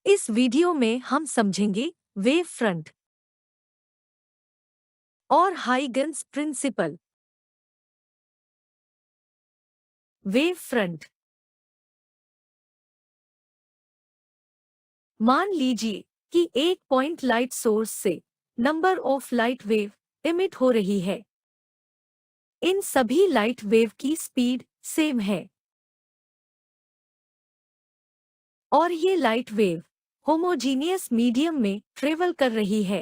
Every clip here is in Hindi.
इस वीडियो में हम समझेंगे वेव फ्रंट और हाइगन्स प्रिंसिपल। Wave front. मान लीजिए कि एक पॉइंट लाइट सोर्स से number of light wave emit हो रही है। इन सभी लाइट वेव की स्पीड सेम है और ये लाइट वेव होमोजीनियस मीडियम में ट्रेवल कर रही है।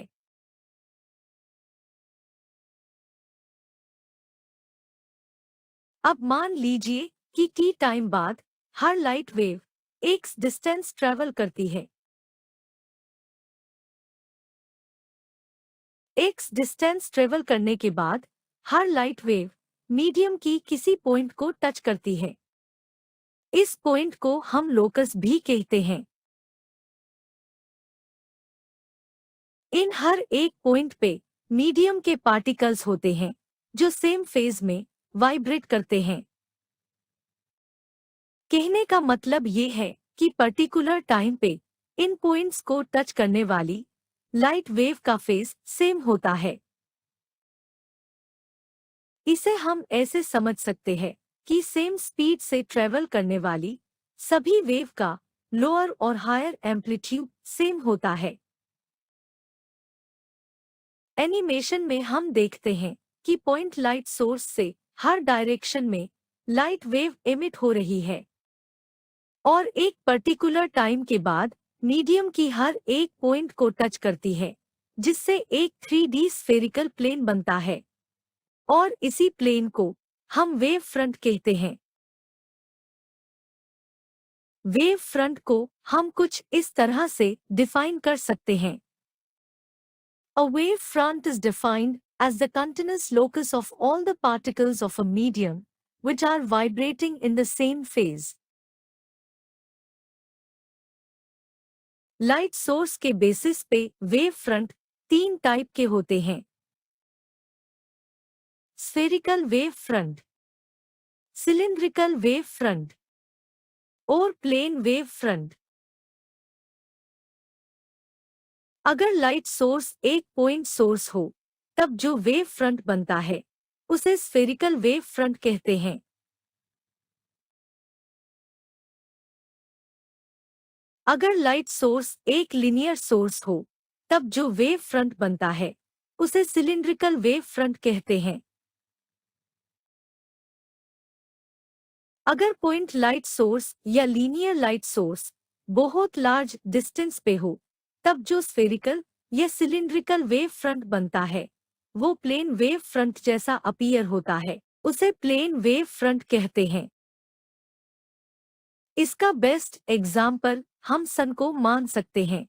अब मान लीजिए कि टी टाइम बाद हर light wave X distance travel करती है। एक्स डिस्टेंस ट्रेवल करने के बाद हर लाइट वेव मीडियम की किसी पॉइंट को टच करती है। इस पॉइंट को हम लोकस भी कहते हैं। इन हर एक पॉइंट पे मीडियम के पार्टिकल्स होते हैं जो सेम फेज में वाइब्रेट करते हैं। कहने का मतलब ये है कि पर्टिकुलर टाइम पे इन पॉइंट्स को टच करने वाली लाइट वेव का फेज सेम होता है। इसे हम ऐसे समझ सकते हैं कि सेम स्पीड से ट्रेवल करने वाली सभी वेव का लोअर और हायर एम्पलीट्यूड सेम होता है। एनिमेशन में हम देखते हैं कि पॉइंट लाइट सोर्स से हर डायरेक्शन में लाइट वेव एमिट हो रही है और एक पर्टिकुलर टाइम के बाद मीडियम की हर एक पॉइंट को टच करती है, जिससे एक 3D स्फेरिकल प्लेन बनता है और इसी प्लेन को हम वेव फ्रंट कहते हैं। वेव फ्रंट को हम कुछ इस तरह से डिफाइन कर सकते हैं। A wave front is defined as the continuous locus of all the particles of a medium which are vibrating in the same phase. Light source के बेसिस पे वेव फ्रंट तीन टाइप के होते हैं: spherical wave front, cylindrical wave front और प्लेन वेव फ्रंट। अगर लाइट सोर्स एक पॉइंट सोर्स हो तब जो वेव फ्रंट बनता है उसे स्फेरिकल वेव फ्रंट कहते हैं। अगर लाइट सोर्स एक लीनियर सोर्स हो तब जो वेव फ्रंट बनता है उसे सिलिंड्रिकल वेव फ्रंट कहते हैं। अगर पॉइंट लाइट सोर्स या लीनियर लाइट सोर्स बहुत लार्ज डिस्टेंस पे हो तब जो स्फेरिकल या सिलिंड्रिकल वेव फ्रंट बनता है वो प्लेन वेव फ्रंट जैसा अपीयर होता है, उसे प्लेन वेव फ्रंट कहते हैं। इसका बेस्ट एग्जाम्पल हम सन को मान सकते हैं।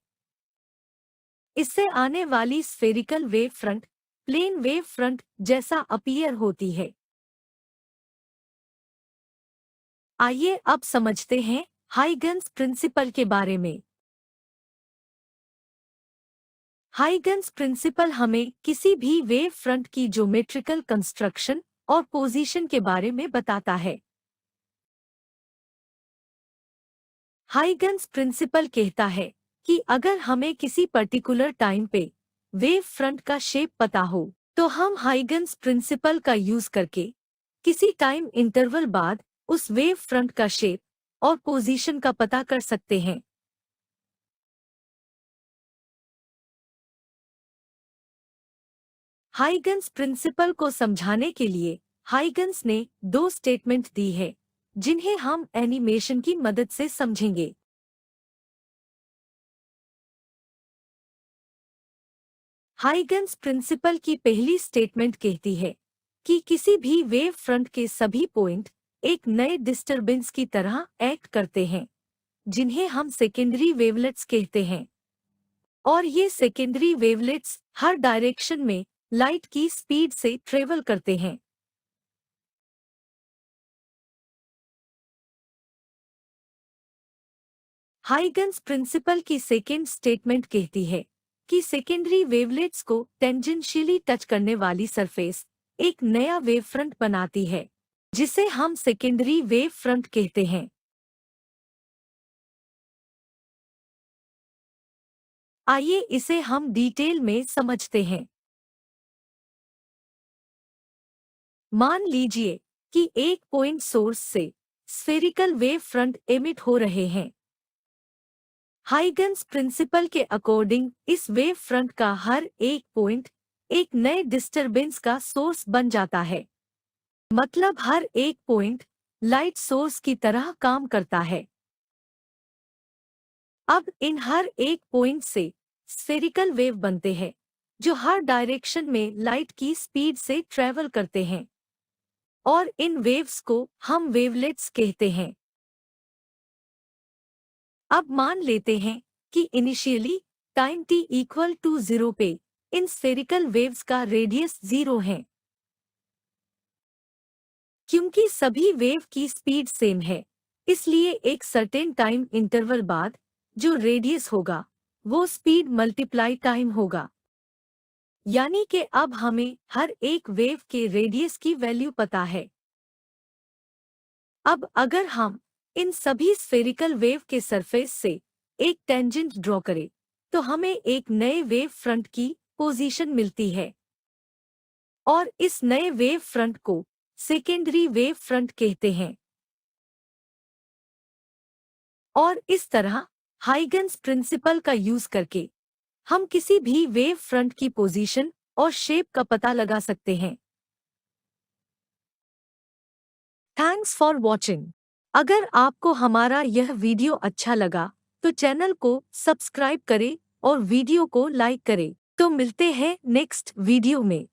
इससे आने वाली spherical wave front plane wave front जैसा अपीयर होती है। आइए अब समझते हैं हाइगन्स प्रिंसिपल के बारे में। हाइगन्स प्रिंसिपल हमें किसी भी वेव फ्रंट की ज्योमेट्रिकल कंस्ट्रक्शन और पोजीशन के बारे में बताता है। हाइगन्स प्रिंसिपल कहता है कि अगर हमें किसी पर्टिकुलर टाइम पे वेव फ्रंट का शेप पता हो तो हम हाइगन्स प्रिंसिपल का यूज करके किसी टाइम इंटरवल बाद उस वेव फ्रंट का शेप और पोजीशन का पता कर सकते हैं। हाइगन्स प्रिंसिपल को समझाने के लिए हाइगन्स ने दो स्टेटमेंट दी है जिन्हें हम एनिमेशन की मदद से समझेंगे। हाइगन्स प्रिंसिपल की पहली स्टेटमेंट कहती है कि किसी भी वेव फ्रंट के सभी पॉइंट एक नए डिस्टरबेंस की तरह एक्ट करते हैं जिन्हें हम सेकेंडरी वेवलेट्स कहते हैं और ये सेकेंडरी वेवलेट्स हर डायरेक्शन में लाइट की स्पीड से ट्रेवल करते हैं। हाइगन्स प्रिंसिपल की सेकेंड स्टेटमेंट कहती है कि सेकेंडरी वेवलेट्स को टेंजेंशियली टच करने वाली सरफेस एक नया वेव फ्रंट बनाती है जिसे हम सेकेंडरी वेव फ्रंट कहते हैं। आइए इसे हम डिटेल में समझते हैं। मान लीजिए कि एक पॉइंट सोर्स से स्फेरिकल वेव फ्रंट एमिट हो रहे हैं। हाइगन्स प्रिंसिपल के अकॉर्डिंग इस वेव फ्रंट का हर एक पॉइंट एक नए डिस्टरबेंस का सोर्स बन जाता है। मतलब हर एक पॉइंट लाइट सोर्स की तरह काम करता है। अब इन हर एक पॉइंट से स्फेरिकल वेव बनते हैं जो हर डायरेक्शन में लाइट की स्पीड से ट्रैवल करते हैं और इन वेव्स को हम वेवलेट्स कहते हैं। अब मान लेते हैं कि initially time t equal to 0 पे इन स्फेरिकल वेव्स का रेडियस 0 है। क्योंकि सभी वेव की स्पीड सेम है, इसलिए एक सर्टेन टाइम इंटरवल बाद जो रेडियस होगा वो स्पीड मल्टीप्लाई टाइम होगा। यानी कि अब हमें हर एक वेव के रेडियस की वैल्यू पता है। अब अगर हम इन सभी स्फेरिकल वेव के सरफेस से एक टेंजेंट ड्रॉ करें तो हमें एक नए वेव फ्रंट की पोजीशन मिलती है और इस नए वेव फ्रंट को सेकेंडरी वेव फ्रंट कहते हैं। और इस तरह हाइगन्स प्रिंसिपल का यूज करके हम किसी भी वेव फ्रंट की पोजीशन और शेप का पता लगा सकते हैं। Thanks for watching. अगर आपको हमारा यह वीडियो अच्छा लगा तो चैनल को सब्सक्राइब करें और वीडियो को लाइक करें। तो मिलते हैं नेक्स्ट वीडियो में।